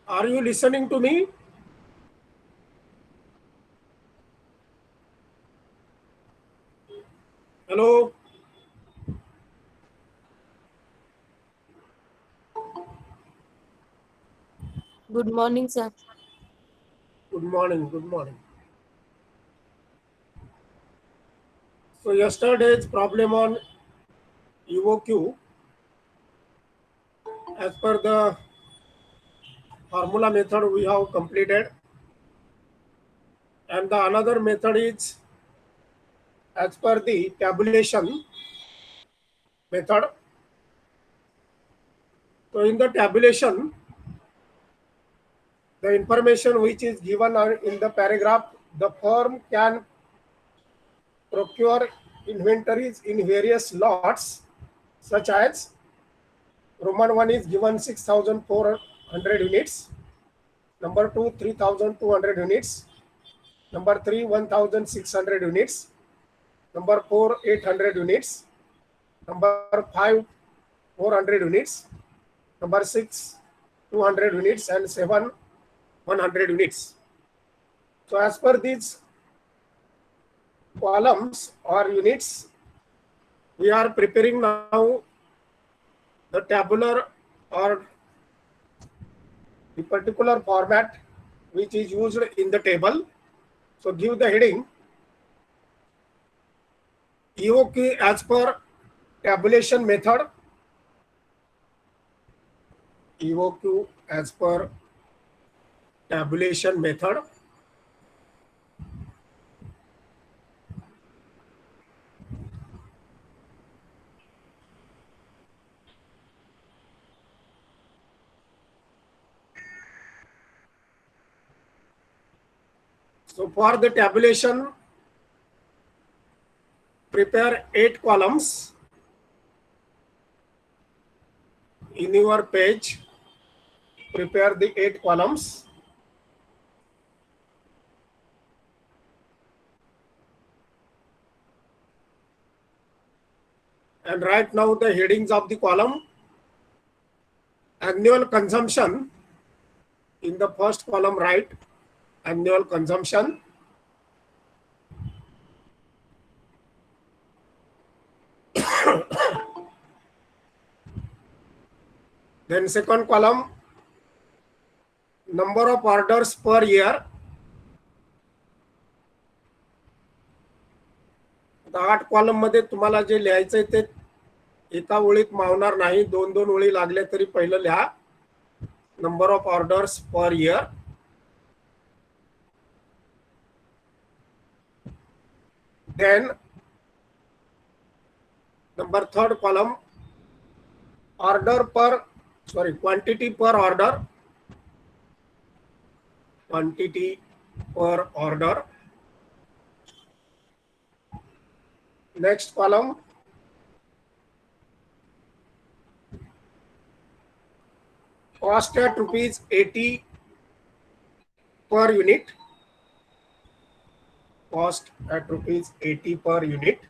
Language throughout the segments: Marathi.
Are you listening to me? Hello. Good morning, sir. Good morning. Good morning. So yesterday's problem on EOQ, as per the formula method we have completed, and the another method is as per the tabulation method. So in the tabulation, the information which is given in the paragraph, the firm can procure inventories in various lots, such as Roman 1 is given 6,400 units, number 2 3,200 units, number 3 1,600 units, number 4 800 units, number 5 400 units, number 6 200 units, and 7 100 units. So as per these columns or units, we are preparing now the tabular or the particular format which is used in the table. So give the heading EOQ as per tabulation method. EOQ as per tabulation method. So for the tabulation, prepare 8 columns in your page. Prepare the 8 columns. And write now the headings of the column. Annual consumption. In the first column, write annual consumption. Then second column, number of orders per year. आता 8 कॉलम मध्ये तुम्हाला जे लिहायचंय ते एका ओळीत मावणार नाही, 2-2 ओळी लागले तरी पहिलं लिहा number of orders per year. Then number third column, quantity per order. Quantity per order. Next column, cost at rupees 80 per unit. Cost at rupees 80 per unit.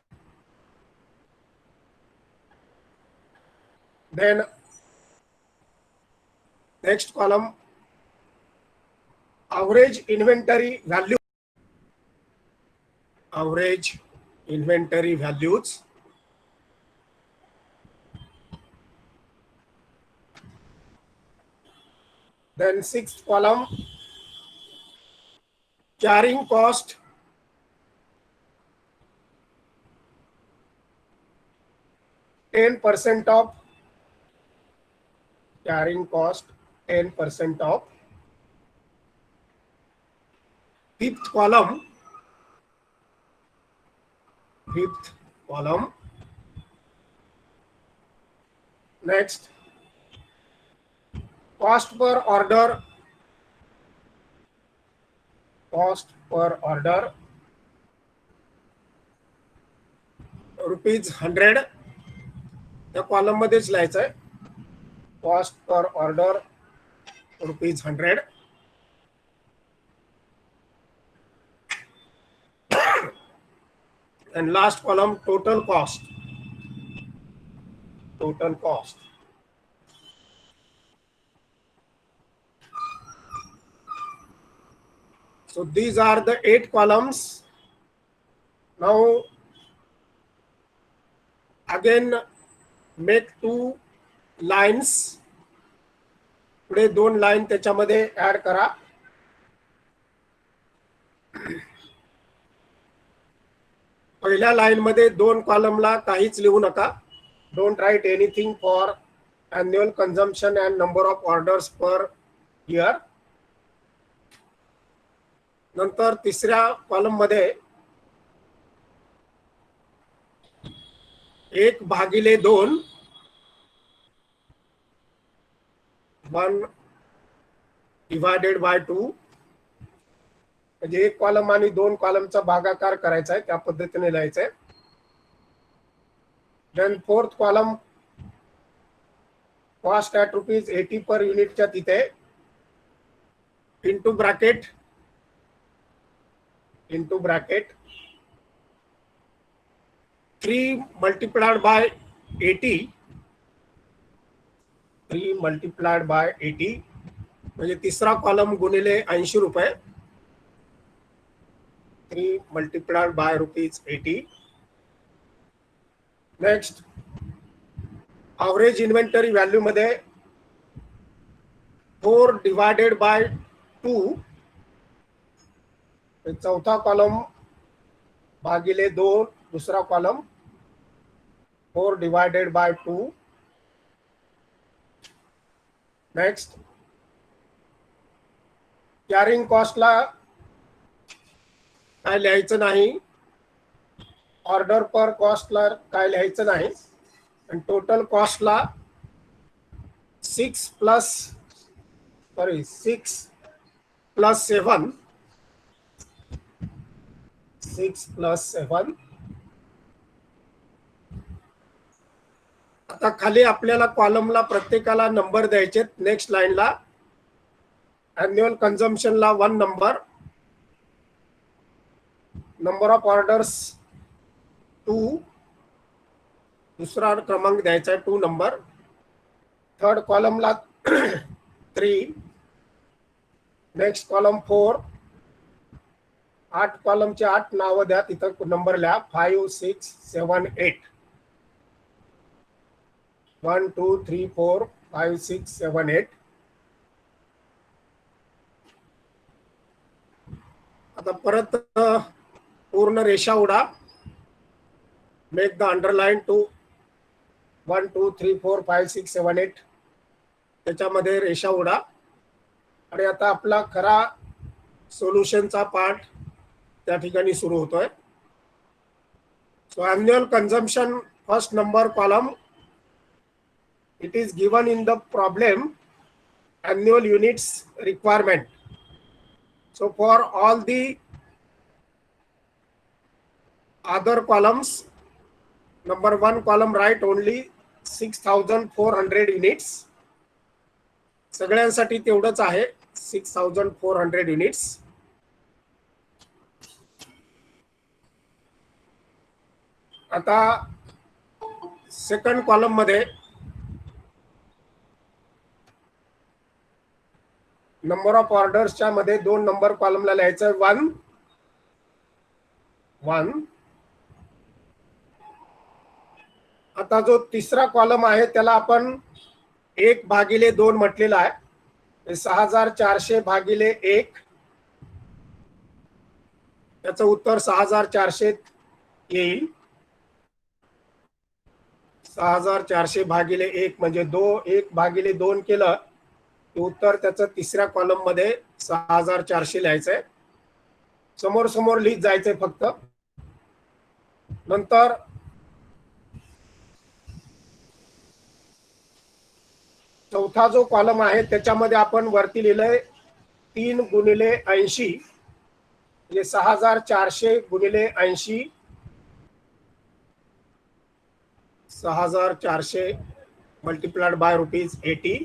Then next column, average inventory value. Average inventory values. Then sixth column, carrying cost. %10% of carrying cost, 10% of. Fifth column, next, cost per order. Cost per order, rupees 100. त्या कॉलम मध्येच लिहायचं आहे. Cost per order rupees 100. And last column, total cost. Total cost. So these are the 8 columns. Now again make 2 lines. पुढे 2 लाईन त्याच्यामध्ये ऍड करा. पहिल्या लाईन मध्ये 2 कॉलमला काहीच लिहू नका. Don't write anything for annual consumption and number of orders per year. नंतर तिसऱ्या कॉलम मध्ये 1/2 1 divided by 2 म्हणजे 1 कॉलम आणि 2 कॉलमचा भागाकार करायचा आहे, त्या पद्धतीने लिहायचं आहे. Then fourth column cost at ₹80 per युनिटच्या तिथे इंटू ब्रॅकेट 3 multiplied by 80 म्हणजे तिसरा कॉलम गुणिले ₹80. 3 multiplied by ₹80. Next average inventory value मध्ये 4 divided by 2 चौथा कॉलम भागिले 2 दुसरा column 4 divided by 2. Next carrying कॉस्टला काय लिहायचं नाही, ऑर्डर पर कॉस्टला काय लिहायचं नाही, आणि टोटल कॉस्टला 6 plus 7 6 plus 7. आता खाली आपल्याला कॉलमला प्रत्येकाला नंबर द्यायचे. नेक्स्ट लाईनला अॅन्युअल कन्झम्पशनला 1 नंबर, नंबर ऑफ ऑर्डर्स 2 दुसरा क्रमांक द्यायचा आहे 2 नंबर. थर्ड कॉलमला 3, नेक्स्ट कॉलम 4, 8 कॉलमचे 8 नावं द्या, तिथं नंबर लिहा 5 6 7 8 1 2 3 4 5 6 7 8. आता परत पूर्ण रेषा उडा. मेक द अंडरलाईन टू 1 2 3 4 5 6 7 8 त्याच्यामध्ये रेषा उडा. आणि आता आपला खरा सोल्युशनचा पार्ट त्या ठिकाणी सुरू होतोय. So annual consumption first number column, it is given in the problem annual units requirement. So for all the other columns, number 1 column write only 6400 units. सगळ्यांसाठी तेवढंच आहे 6400 युनिट्स. आता सेकंड कॉलम मध्ये नंबर ऑफ ऑर्डर्सच्या मध्ये 2 नंबर कॉलमला लिहायचं 1 1. आता जो तिसरा कॉलम आहे त्याला आपण 1/2 म्हटलेला आहे. 6400 भागिले 1, त्याचं उत्तर 6400 येईल. 6400 भागिले 1 म्हणजे 1/2 केलं, उत्तर त्याचं तिसऱ्या कॉलम मध्ये 6400 लिहायचंय. समोर समोर लिहित जायचंय फक्त. नंतर चौथा जो कॉलम आहे त्याच्यामध्ये आपण वरती लिहिलंय 3 गुणिले 80 म्हणजे 6400 गुणिले 80 6400 मल्टिप्लाइड बाय ₹80.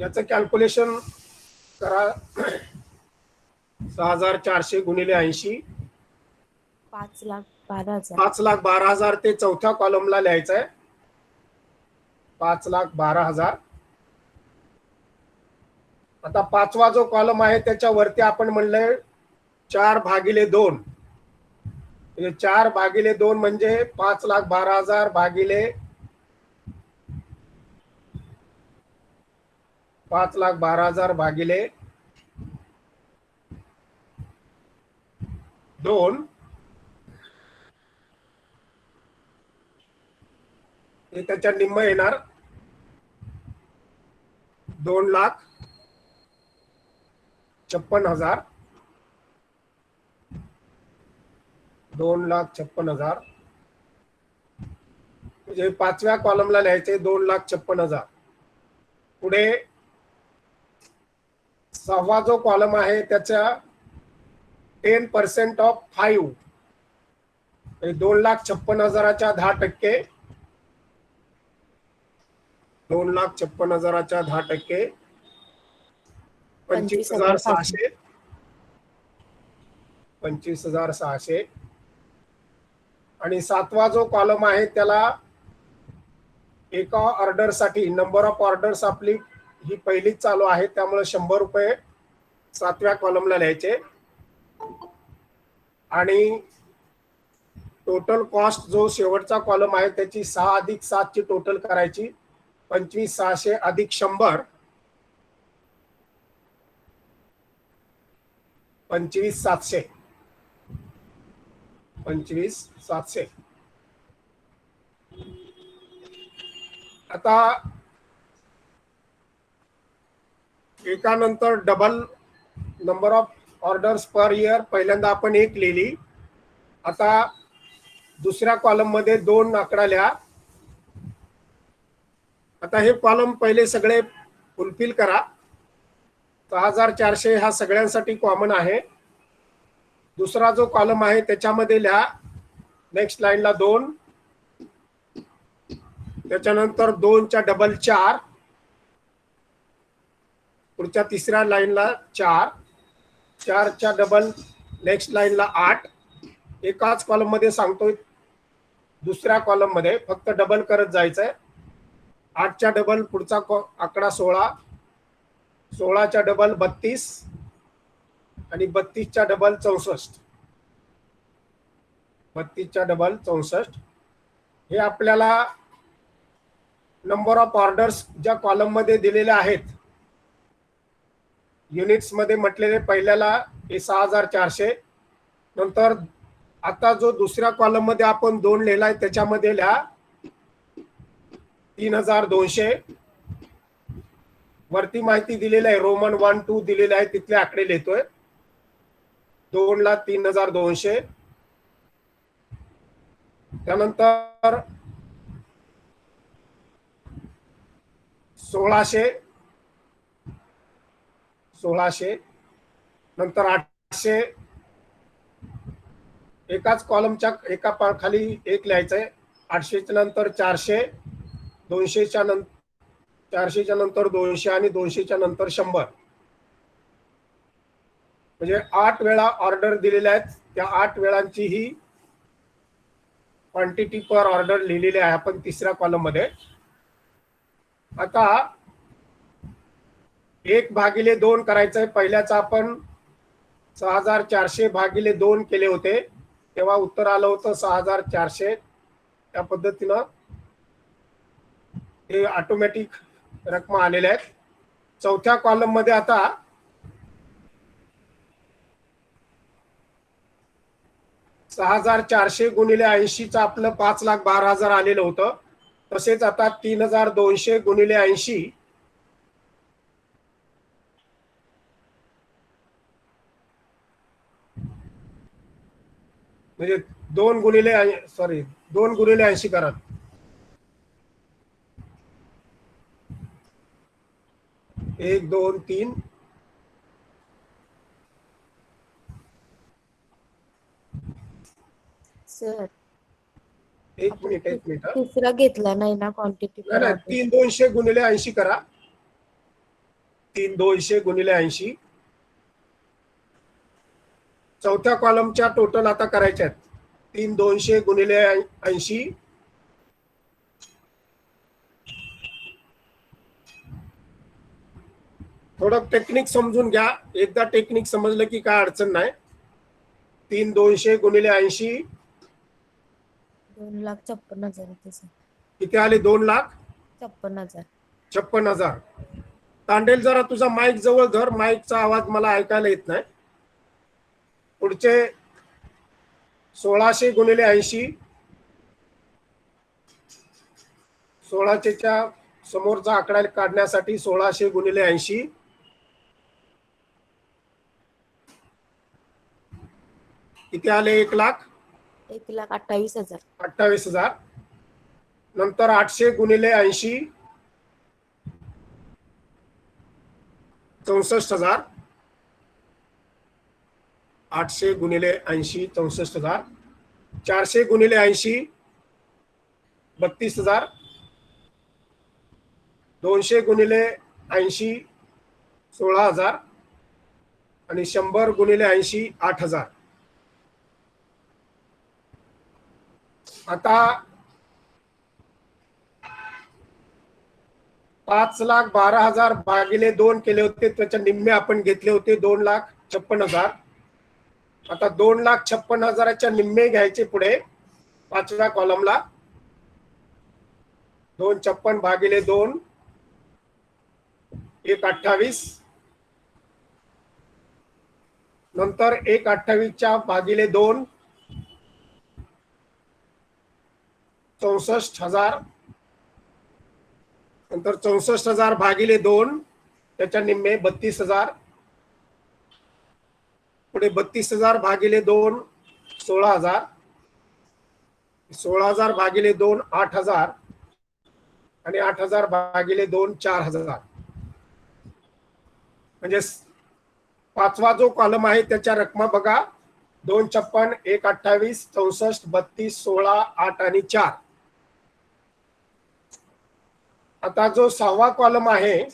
याचं कॅल्क्युलेशन करा. 6400 गुणिले 80 5,12,000. 5,12,000 ते चौथ्या कॉलमला लिहायचं आहे 5,12,000. आता पाचवा जो कॉलम आहे त्याच्यावरती आपण म्हणलंय 4/2, म्हणजे 4/2 म्हणजे 5,12,000 भागिले 5,12,000 भागिले 2, हे त्याच्या निम्म येणार 2,56,000. 2,56,000 म्हणजे पाचव्या कॉलमला लिहायचे 2,56,000. पुढे सहावा जो कॉलम आहे त्याच्या 10% ऑफ 5, 2,56,000च्या 10%, 2,56,000च्या 10%, 25,600. 25,600. आणि सातवा जो कॉलम आहे त्याला एका ऑर्डरसाठी नंबर ऑफ ऑर्डर्स आपली ही पहिलीच चालू आहे त्यामुळे 100 रुपये सातव्या कॉलमला लिहायचे. आणि टोटल कॉस्ट जो शेवटचा कॉलम आहे त्याची 6 + 7 ची टोटल करायची. 25,600 + 100, 25,700. 25,700. आता एकानंतर double number of orders per year पहिल्यांदा आपण 1 लिहिली. आता दुसऱ्या कॉलम मध्ये 2 आकडा लिहा. आता हे कॉलम पहिले सगळे फुलफिल करा. 6,400 हा सगळ्यांसाठी कॉमन आहे. दुसरा जो कॉलम आहे त्याच्यामध्ये लिहा नेक्स्ट लाईनला 2, त्याच्यानंतर 2च्या डबल 4, पुढच्या तिसऱ्या लाईनला 4, 4च्या डबल नेक्स्ट लाईनला 8. एकाच कॉलम मध्ये सांगतोय, दुसऱ्या कॉलम मध्ये फक्त डबल करत जायचंय. 8च्या डबल पुढचा आकडा 16, 16च्या डबल 32 आणि 32च्या डबल 64. 32च्या डबल 64. हे आपल्याला नंबर ऑफ ऑर्डर्स ज्या कॉलम मध्ये दिलेले आहेत युनिट्स मध्ये म्हटलेले पहिल्याला हे 6,400. नंतर आता जो दुसऱ्या कॉलम मध्ये आपण 2 लिहिलाय त्याच्यामध्ये लिहा 3,200. वरती माहिती दिलेली आहे रोमन 1, 2 दिलेले आहे तिथले आकडे लिहितोय. 2 ला 3,200. त्यानंतर 1,600, 1,600. नंतर 800. एकाच कॉलमच्या एका खाली 1 लिहायचंय. 800च्या नंतर 400, 200च्या नंतर 400च्या नंतर 200 आणि 200च्या नंतर 100. म्हणजे 8 वेळा ऑर्डर दिलेल्या आहेत. त्या 8 वेळांची ही क्वांटिटी पर ऑर्डर लिहिलेली आहे आपण तिसऱ्या कॉलम मध्ये. आता 1/2 करायचंय. पहिल्याचा आपण 6,400 भागिले 2 केले होते तेव्हा उत्तर आलं होतं 6,400. त्या पद्धतीनं हे ऑटोमॅटिक रक्कम आलेल्या आहेत. चौथ्या कॉलम मध्ये आता 6,400 गुणिले 80चं आपलं 5,12,000 आलेलं होतं. तसेच आता 3,200 गुणिले 80 म्हणजे 2 गुणिले 80 करा. 1, 2, 3. सर एक मिनिट. तिसरा घेतला नाही ना क्वांटिटी पर नाही, ऑर्डर. 3,200 गुणिले 80 करा. 3,200 गुणिले 80. चौथ्या कॉलमच्या टोटल आता करायच्या आहेत. 3,200 गुणिले 80, थोडं टेक्निक समजून घ्या. एकदा टेक्निक समजलं की काय अडचण नाही. 3,200 गुणिले 80 2,56,000 येते सर. किती आले? 56,000. 2,56,000. तांडेल जरा तुझा माईक जवळ धर, माईकचा आवाज मला ऐकायला येत नाही. पुढचे 1,600 गुणिले 80, 16च्या समोरचा आकडा काढण्यासाठी 1,600 गुणिले 80 किती आले? 1,00,000 1,28,000. 28,000. नंतर 800 गुणिले 80 64,000. 800 गुणिले 80 64,000. 400 गुणिले 80 32,000. 200 गुणिले 80 16,000 आणि 100 गुणिले 80 8,000. आता 5,12,000 भागिले 2 केले होते, त्याच्या निम्मे आपण घेतले होते 2,56,000. आता 2,56,000च्या निम्मे घ्यायचे पुढे 5व्या कॉलमला. 256 भागिले 2 1,28. नंतर 1,28च्या भागिले 2 64,000. नंतर 64,000 भागिले 2 त्याच्या निम्मे 32,000. पुढे 32,000 भागिले 2 16,000. 16,000 भागिले 2 8,000 आणि 8,000 भागिले 2 4,000. म्हणजे 5वा जो कॉलम आहे त्याच्या रकमा बघा. 256 1,28 64 32 16 8 आणि 4. आता जो 6वा कॉलम आहे,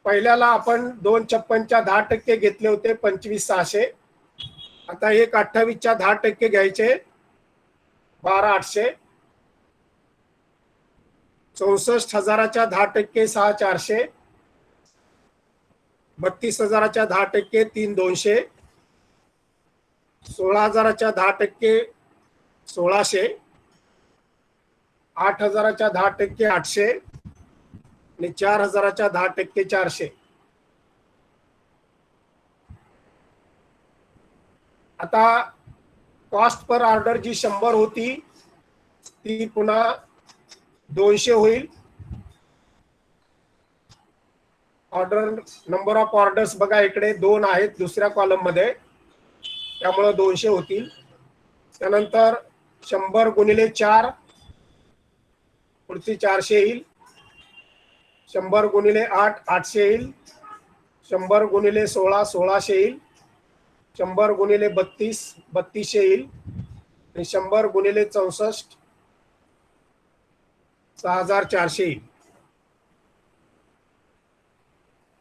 पहिल्याला आपण 256च्या 10% घेतले होते 25,600. आता 1,28च्या 10% घ्यायचे 12,800. 64,000च्या 10% 6,400. 32,000च्या 10% 3,200. 16,000च्या 10% 1,600. 8,000च्या 10% 800 आणि 4,000च्या 10% 400. आता कॉस्ट पर ऑर्डर जी 100 होती ती पुन्हा 200 होईल. ऑर्डर नंबर ऑफ ऑर्डर्स बघा इकडे 2 आहेत दुसऱ्या कॉलम मध्ये, त्यामुळे 200 होतील. त्यानंतर 100 गुणिले 4 पुढची 400 येईल. 100 गुणिले 8 800 येईल. 100 गुणिले 16 1600 येईल. 100 गुणिले 32 3200 येईल. आणि 100 गुणिले 64 6,400 येईल.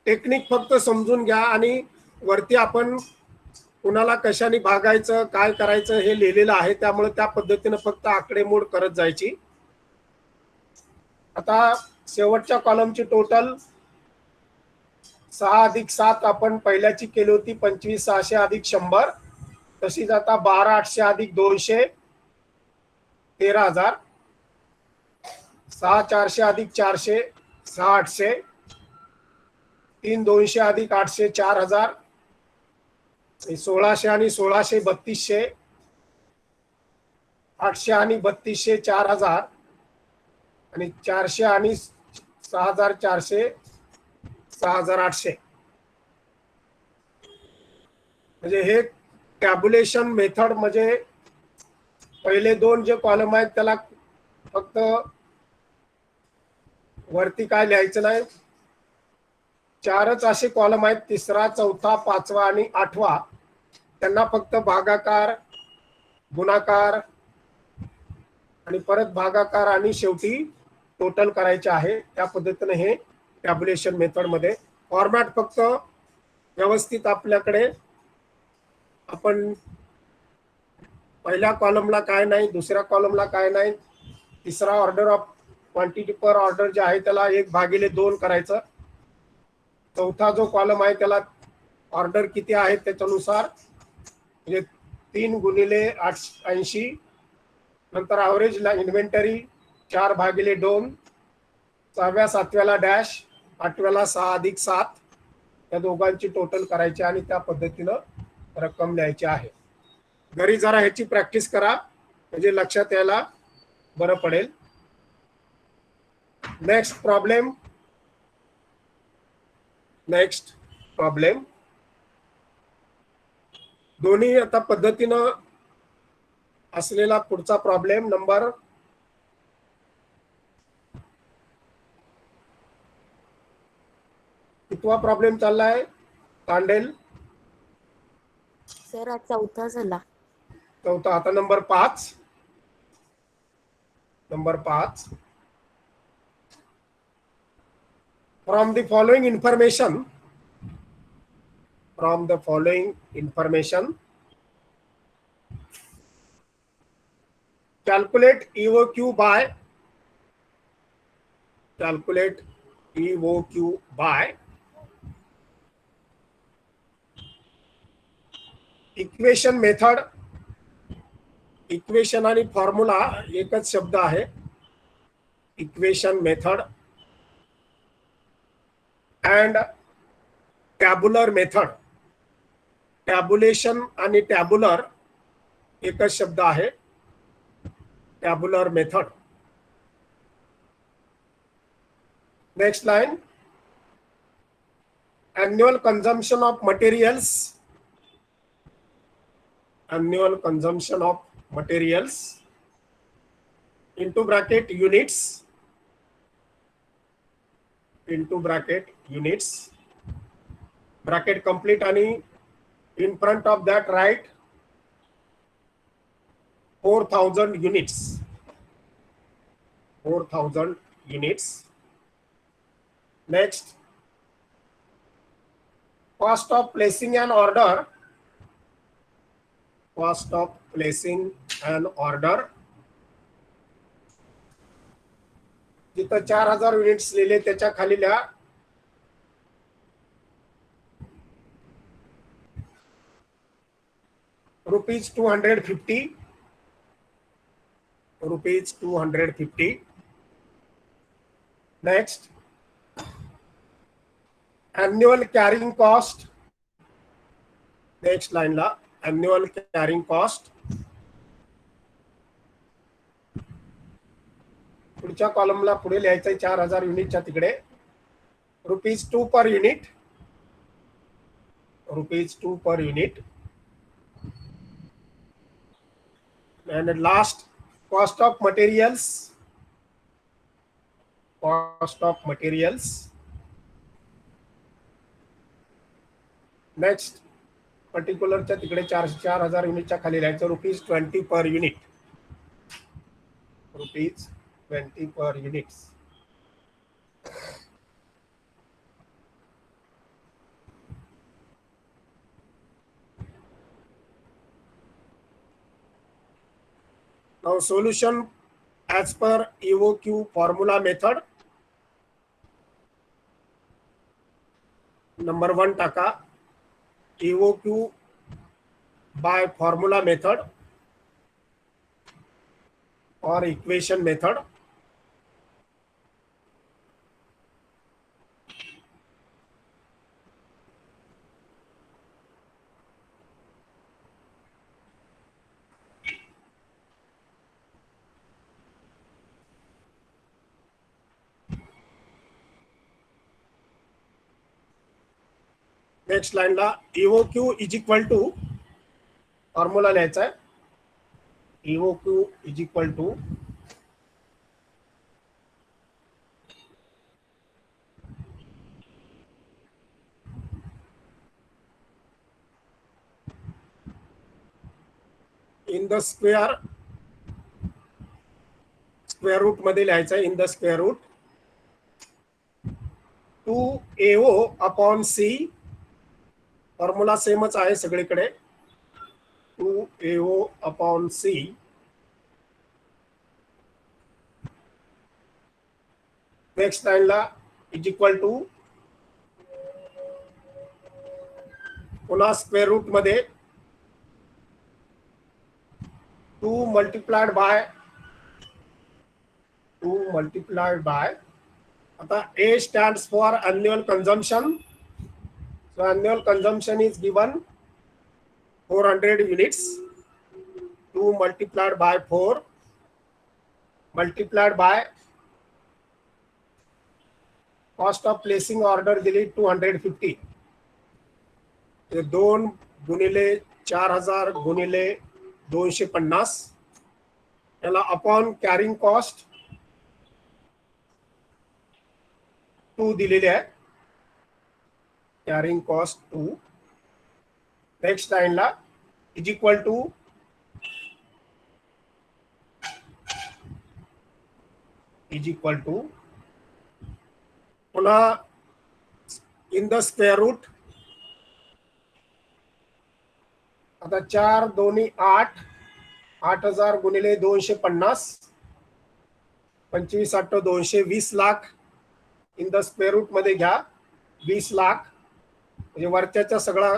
टेक्निक फक्त समजून घ्या आणि वरती आपण कुणाला कशाने भागायचं काय करायचं हे लिहिलेलं आहे, त्यामुळे त्या पद्धतीने फक्त आकडेमोड करत जायची. आता शेवटच्या कॉलमची टोटल 6 अधिक 7 आपण पहिल्याची केली होती 25,600 अधिक 100. तशीच आता 12,800 अधिक 200 13,000. 6,400 अधिक 400 6,800. 3,200 अधिक 800 4,000. 1,600 आणि 1,600 3,200. 800 आणि 3,200 4,000 आणि 400 आणि 6,400 6,800. म्हणजे हे टॅब्युलेशन मेथड म्हणजे पहिले 2 जे कॉलम आहेत त्याला फक्त वरती काय लिहायचं नाही. 4च असे कॉलम आहेत, 3रा 4था 5वा आणि 8वा. त्यांना फक्त भागाकार गुणाकार आणि परत भागाकार आणि शेवटी टोटल करायचे आहे. त्या पद्धतीने हे टॅब्युलेशन मेथड मध्ये फॉर्मॅट फक्त व्यवस्थित आपल्याकडे. आपण पहिल्या कॉलमला काय नाही, दुसऱ्या कॉलमला काय नाही, तिसरा order of quantity per order जे आहे त्याला 1/2 करायचं. चौथा जो कॉलम आहे त्याला ऑर्डर किती आहे त्याच्यानुसार, म्हणजे 3 गुणिले 80, नंतर ॲव्हरेजला इन्व्हेंटरी 4/2, 6व्या 7व्याला डॅश, 8व्याला 6 अधिक 7, या दोघांची टोटल करायची आणि त्या पद्धतीनं रक्कम लिहायची आहे. घरी जरा ह्याची प्रॅक्टिस करा म्हणजे लक्षात यायला बरं पडेल. नेक्स्ट प्रॉब्लेम दोन्ही आता पद्धतीनं असलेला पुढचा प्रॉब्लेम नंबर 2 प्रॉब्लेम चाललाय तांडेल. सर आज चौथा झाला. चौथा. आता number 5. From the following information, calculate EOQ by equation method. Equation आणि फॉर्म्युला एकच शब्द आहे. Equation method and tabular method. Tabulation आणि टॅब्युलर एकच शब्द आहे. Tabular method. Next line, annual consumption of materials into bracket units bracket complete आणि in front of that write 4,000 units. Next, cost of placing an order जिथं 4,000 युनिट्स लिहिले त्याच्या खाली लिहा ₹250. Next, annual carrying cost. Next लाईनला annual carrying cost. पुढच्या कॉलमला पुढे लिहायचं 4,000 युनिटच्या तिकडे ₹2 per unit. And last, cost of materials. Next, पर्टिक्युलरच्या तिकडे 4,000 युनिटच्या खाली लिहायचं ₹20 per unit. ₹20 per units. Now solution as per EOQ formula method. Number 1 टाका EOQ by formula method or equation method. Next लाईनला EOQ is equal to formula लिहायचा आहे. EOQ is equal to in the square root मध्ये लिहायचं आहे. In the square root 2AO upon C. Formula सेमच आहे सगळीकडे. 2AO upon C. नेक्स्ट लाईनला इज इक्वल टू पुन्हा स्क्वेअर रूट मध्ये 2 multiplied by आता A stands for annual consumption. So annual consumption is given 400 units. 2 multiplied by 4 multiplied by cost of placing order दिली 250. 2 गुणिले 4000 गुणिले 250 याला अपॉन कॅरिंग कॉस्ट 2 दिलेली आहे. Carrying cost 2. नेक्स्ट लाईनला इज इक्वल टू पुन्हा इन द स्क्वेअर रूट. आता 4 दोन्ही 8 8000 गुणिले 250 25 8 220 lakh in the square root मध्ये घ्या 20 लाख म्हणजे वरच्याचा सगळा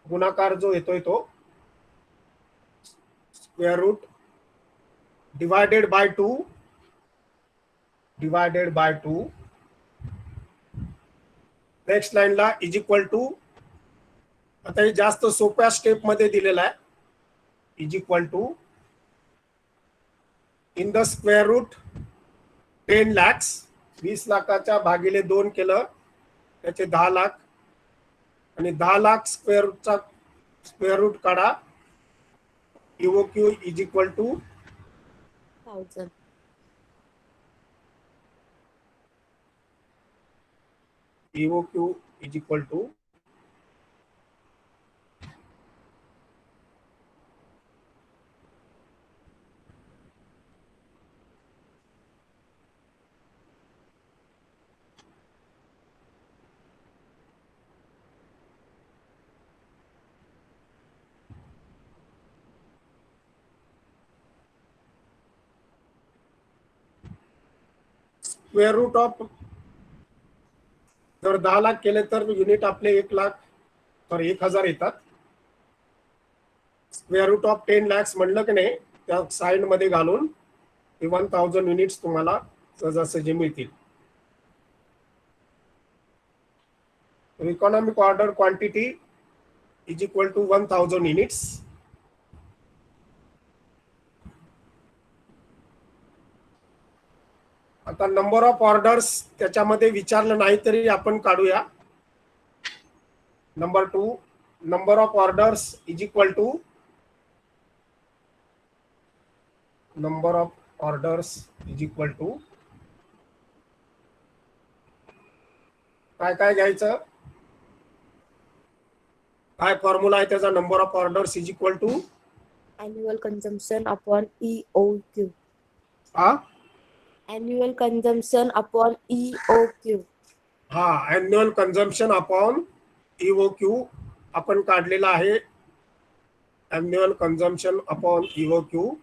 गुणाकार जो येतोय तो square root divided by 2 next लाईनला इज इक्वल टू. आता हे जास्त सोप्या स्टेप मध्ये दिलेला आहे. Is equal to in the square root 10 lakhs 20 लाखाच्या भागिले 2 केलं त्याचे 10 लाख आणि 10 लाख स्क्वेअर रूटचा स्क्वेअर रूट काढा. EOQ is equal to 1000. EOQ is equal to square root of जर 10 लाख केले तर युनिट आपले 1 लाख तर 1000 येतात. स्क्वेअर रूट ऑफ 10 lakhs म्हणलं की नाही त्या साइड मध्ये घालून 1000 युनिट्स तुम्हाला सहजासहजी मिळतील. Economic order quantity is equal to 1000 units. आता नंबर ऑफ ऑर्डर्स त्याच्यामध्ये विचारलं नाही तरी आपण काढूया. Number 2 number of orders is equal to काय काय घ्यायचं काय फॉर्म्युला आहे त्याचा. Number of orders is equal to Annual consumption upon EOQ. हा Annual consumption upon EOQ. हा अॅन्युअल कन्झम्पशन अपॉन EOQ आपण काढलेला आहे. अॅन्युअल कन्झम्पशन अपॉन EOQ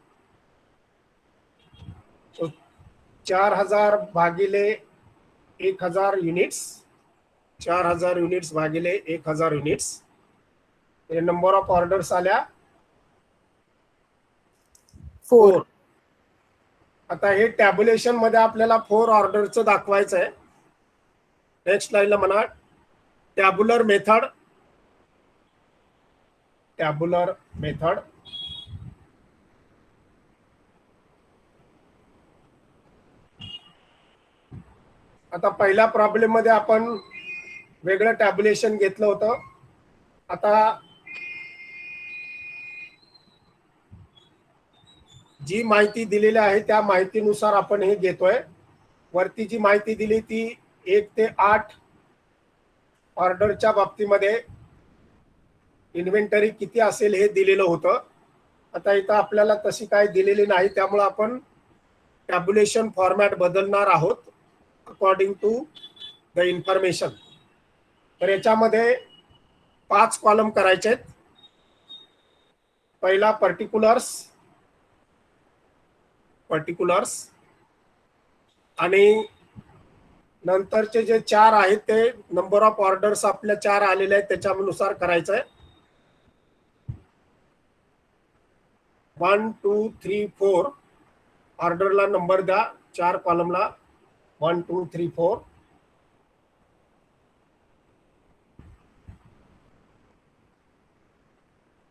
4000 भागिले 1000 युनिट्स 4000 युनिट्स भागिले 1000 युनिट्स. हे नंबर ऑफ ऑर्डर्स आल्या 4. आता हे टॅब्युलेशन मध्ये आपल्याला 4 ऑर्डरचं दाखवायचं आहे. नेक्स्ट लाईनला म्हणा टॅब्युलर मेथड. आता पहिल्या प्रॉब्लेम मध्ये आपण वेगळं टॅब्युलेशन घेतलं होतं. आता जी माहिती दिलेली आहे त्या माहितीनुसार आपण हे घेतोय. वरती जी माहिती दिली ती 1 ते 8 ऑर्डरच्या बाबतीमध्ये इन्व्हेंटरी किती असेल हे दिलेलं होतं. आता इथं आपल्याला तशी काय दिलेली नाही त्यामुळे आपण टॅब्युलेशन फॉर्मॅट बदलणार आहोत अकॉर्डिंग टू द इन्फॉर्मेशन. तर याच्यामध्ये 5 कॉलम करायचे आहेत. पहिला पर्टिक्युलर्स आणि नंतरचे जे 4 आहेत ते नंबर ऑफ ऑर्डर्स आपल्या 4 आलेले आहेत त्याच्यानुसार करायचं आहे. 1 2 3 4 ऑर्डरला नंबर द्या 4 कॉलमला 1 2 3 4.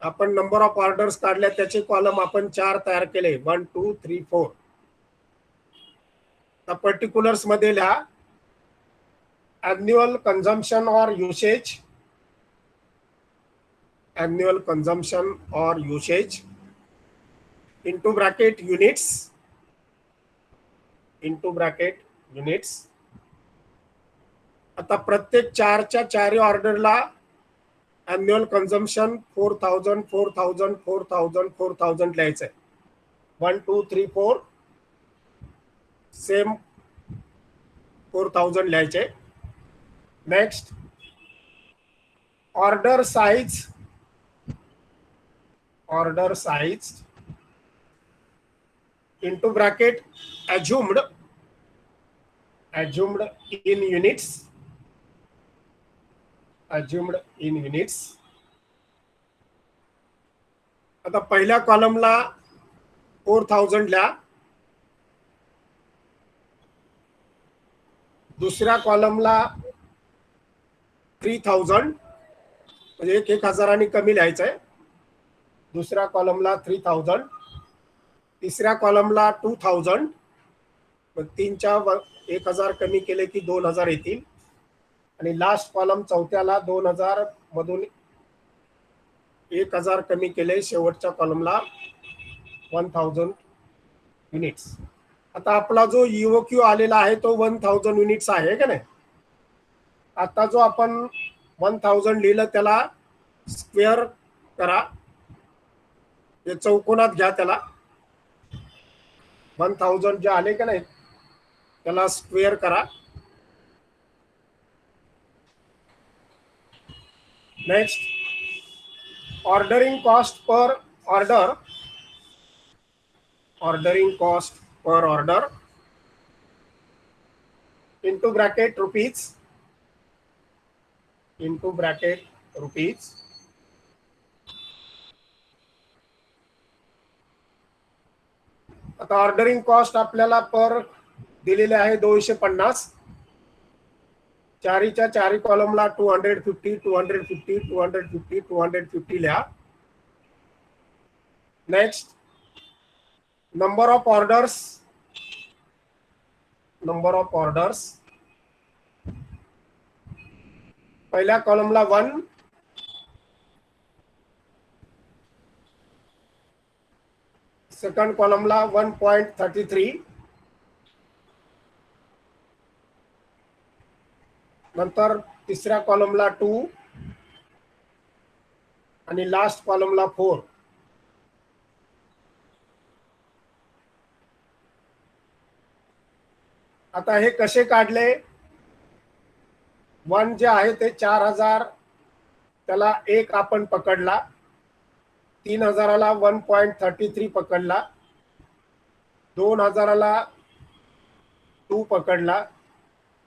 आपण नंबर ऑफ ऑर्डर्स काढल्या त्याचे कॉलम आपण 4 तयार केले 1 2 3 4. तर पर्टिक्युलर्स मध्ये लिहा annual consumption or usage, annual consumption or usage into bracket units, into bracket units. आता प्रत्येक 4च्या 4 ऑर्डरला annual consumption 4000 4000 4000 4000 लिहायचं आहे. 1 2 3 4 सेम 4000 लिहायचे. Next order size, order size into bracket assumed, assumed in units, assumed in units. आता पहिल्या कॉलमला 4000 लिहा, दुसऱ्या कॉलमला 3000 म्हणजे 1000 कमी लिहायचं आहे. दुसऱ्या कॉलमला 3000, तिसऱ्या कॉलमला 2000, मग 3च्या 1000 कमी केले की 2000 येतील. आणि लास्ट कॉलम चौथ्याला 2000 मधून 1000 कमी केले शेवटच्या कॉलमला 1000 युनिट्स. आता आपला जो EOQ आलेला आहे तो 1000 युनिट्स आहे का नाही. आता जो आपण 1000 लिहिलं त्याला स्क्वेअर करा, ते चौकोनात घ्या. त्याला 1000 जे आले का नाही त्याला स्क्वेअर करा. Next ordering cost per order, ordering cost per order into bracket rupees, into bracket rupees. आता ऑर्डरिंग कॉस्ट आपल्याला पर दिलेले आहे 250. चारीच्या 4 कॉलमला 250 250 250 250 लिहा. Next number of orders, number of orders पहिल्या कॉलमला 1, सेकंड कॉलमला 1.33, नंतर तिसऱ्या कॉलमला 2 आणि लास्ट कॉलमला 4. आता हे कसे काढले. 1 जे आहे ते 4000 त्याला 1 आपण पकडला, 3000ला 1.33 पकडला, 2000ला 2 पकडला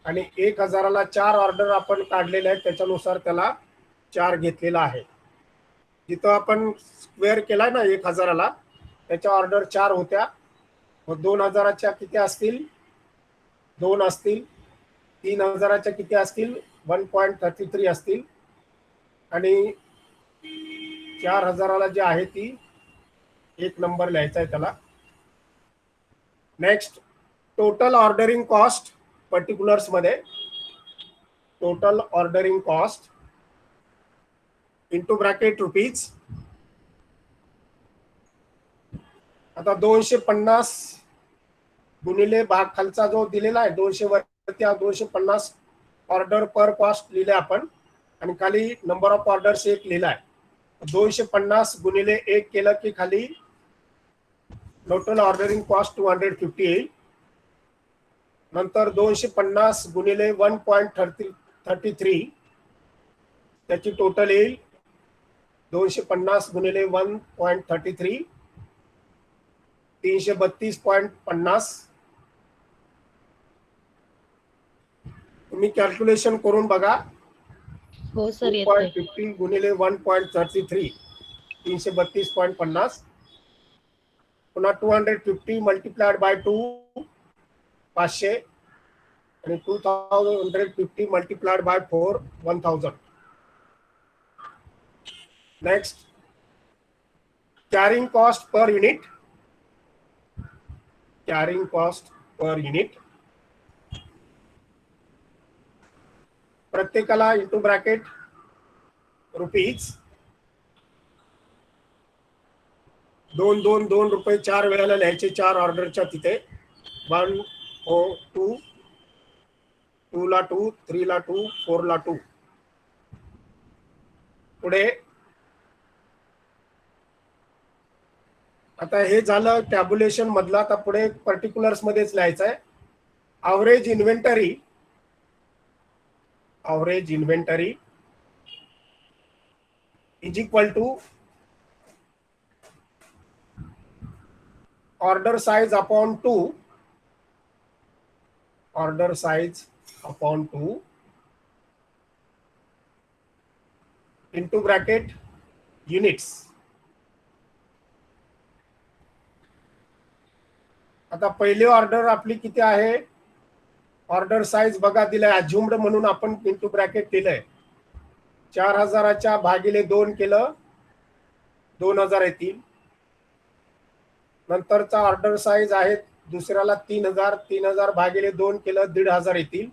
आणि 1000ला 4 ऑर्डर आपण काढलेले आहेत त्याच्यानुसार त्याला 4 घेतलेला आहे. जिथं आपण स्क्वेअर केलाय ना 1000ला त्याच्या ऑर्डर 4 होत्या. मग 2000च्या किती असतील 2 असतील, 3000च्या किती असतील 1.33 असतील आणि 4000ला जे आहे ती 1 नंबर लिहायचा आहे त्याला. Next total ordering cost particulars मध्ये, total ordering cost into bracket rupees. आता 250 गुणिले भाग खालचा जो दिलेला आहे 200 वरती 250 ऑर्डर पर कॉस्ट लिहिले आपण आणि खाली नंबर ऑफ ऑर्डर्स 1 लिहिला आहे. 250 गुणिले 1 केलं की खाली टोटल ऑर्डरिंग कॉस्ट 250 येईल. नंतर 250 गुणिले 1.33 त्याची टोटल येईल 250 गुणिले 1.33 332.50. तुम्ही कॅल्क्युलेशन करून बघा. हो सर येतोय. 2.15 गुणिले 1.33 332.50. पुन्हा 250 मल्टिप्लाइड बाय 2 500 आणि 2150 multiplied by 4 1000. Next, carrying cost per unit. Carrying cost per unit प्रत्येकाला इंटू ब्रॅकेट रुपीज 2 रुपये 4 वेळेला लिहायचे 4 ऑर्डरच्या तिथे. 1 2 2 ला 2 3 ला 2 4 ला 2. पुढे आता हे झालं टॅब्युलेशन मधलं. आता पुढे पर्टिक्युलर्स मध्येच लिहायचं आहे. Average inventory is equal to order size upon 2 into bracket units. आता पहिली ऑर्डर आपली किती आहे? ऑर्डर साइज बघा दिलाय अज्युम्ड म्हणून आपण इंटू ब्रॅकेट दिलंय. 4000च्या भागिले 2 केलं 2000 येतील. नंतरचा ऑर्डर साइज आहे दुसऱ्याला 3000 भागिले 2 केलं 1500 येतील.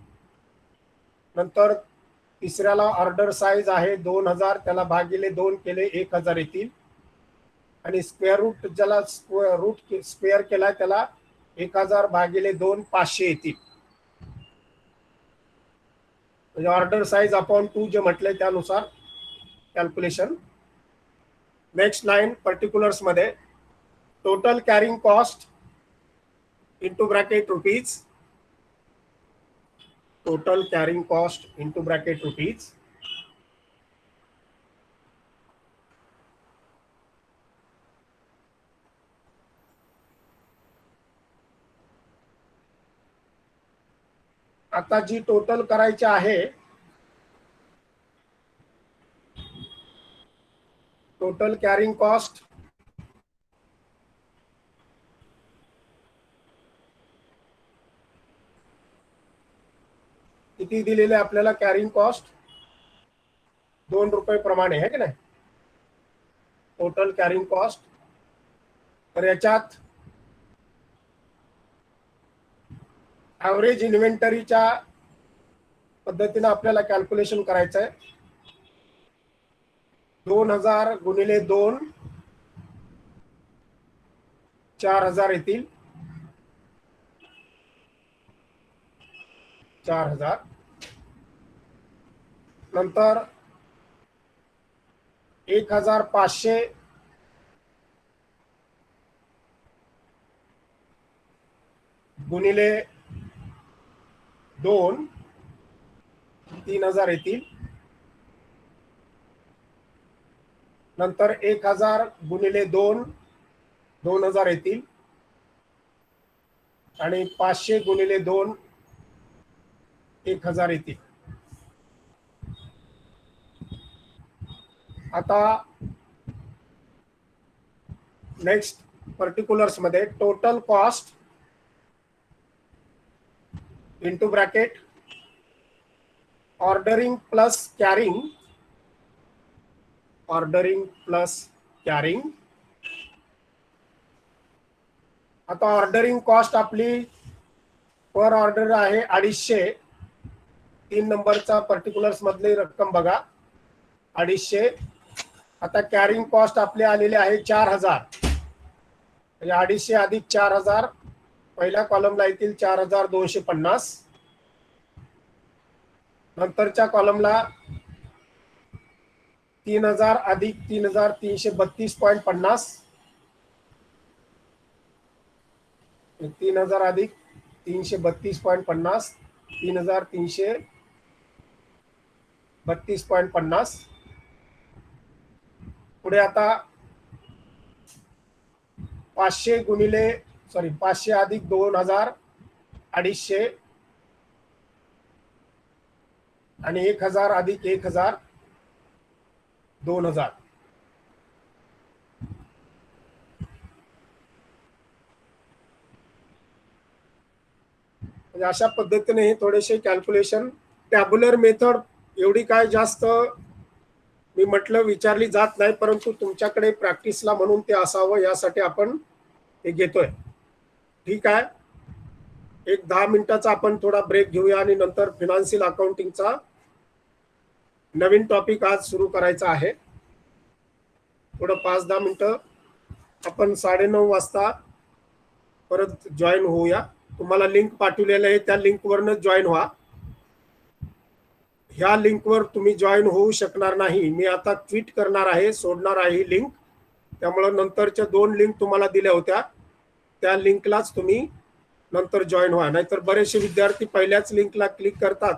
नंतर तिसऱ्याला ऑर्डर साइज आहे 2000 त्याला भागिले 2 केले 1000 येतील. आणि स्क्वेअर रूट ज्याला रूट स्क्वेअर केलाय त्याला 1000 भागिले 2 500 येतील. म्हणजे ऑर्डर साइज अपॉन 2 जे म्हटलंय त्यानुसार कॅल्क्युलेशन. नेक्स्ट लाईन पर्टिक्युलर्स मध्ये total carrying cost into bracket rupees. Total carrying cost into bracket rupees. आता जी टोटल करायची आहे टोटल कॅरिंग कॉस्ट किती दिलेले आपल्याला? कॅरिंग कॉस्ट 2 रुपये प्रमाणे आहे की नाही. Total carrying cost. तर याच्यात ॲव्हरेज इन्व्हेंटरीच्या पद्धतीने आपल्याला कॅल्क्युलेशन करायचं आहे. 2000 गुणिले 2 4000 येतील. 4000 नंतर 1500 गुणिले 2 3000 येतील. नंतर 1000 गुणिले 2 2000 येतील. आणि 500 गुणिले 2 1000 येतील. आता नेक्स्ट पर्टिक्युलर्स मध्ये total cost into bracket ordering plus carrying. आता ऑर्डरिंग कॉस्ट आपली पर ऑर्डर आहे 250. 3 नंबरचा पर्टिक्युलर्स मधली रक्कम बघा 250. आता कॅरिंग कॉस्ट आपले आलेले आहे 4000. म्हणजे 250 अधिक 4000 पहिल्या कॉलमला येतील 4250. नंतरच्या कॉलमला 3000 अधिक 3000 332.50. 3000 अधिक 332.50 3332.50. पुढे आता 500 अधिक 2000 250 आणि 1000 अधिक 1000 2000. म्हणजे अशा पद्धतीने हे थोडेसे कॅल्क्युलेशन, टॅब्युलर मेथड एवढी काय जास्त मी म्हटलं विचारली जात नाही, परंतु तुमच्याकडे प्रॅक्टिसला म्हणून ते असावं यासाठी आपण हे घेतोय. ठीक आहे, एक 10 मिनिटाचा आपण थोडा ब्रेक घेऊया आणि नंतर फिनान्शियल अकाउंटिंगचा नवीन टॉपिक आज सुरू करायचा आहे. थोडं 5-10 मिनिटं आपण 9:30 वाजता परत जॉईन होऊया. तुम्हाला लिंक पाठवलेलं आहे, त्या लिंकवरनं जॉईन व्हा. ह्या लिंकवर तुम्ही जॉईन होऊ शकणार नाही. मी आता ट्विट करणार आहे, सोडणार आहे लिंक. त्यामुळे नंतरच्या 2 लिंक तुम्हाला दिल्या होत्या, त्या लिंकलाच तुम्ही नंतर जॉईन व्हा. नाहीतर बरेचसे विद्यार्थी पहिल्याच लिंकला क्लिक करतात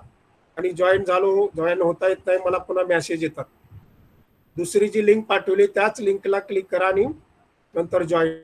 आणि जॉईन होता येत नाही, मला पुन्हा मेसेज येतात. दुसरी जी लिंक पाठवली त्याच लिंकला क्लिक करा आणि नंतर जॉईन